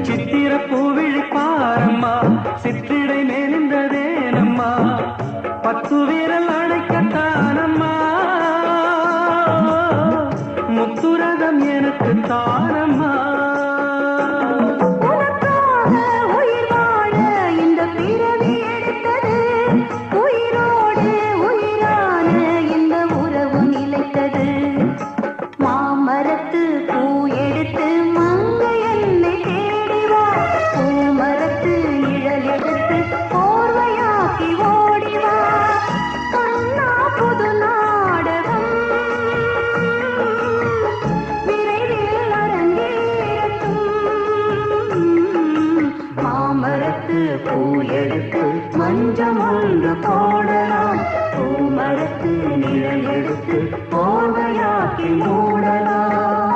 சித்திர பூவிழி பாரம்மா சிற்றிடை மேலிந்ததேனம்மா பத்து வீரல் அடைக்கத்தானம்மா முத்துரதம் எனக்கு தானம்மா பூ எடுத்து மஞ்சம் ஒன்று போடலாம் பூமரத்து நிழல் எடுத்து போர்வையாக்கி மூடலாம்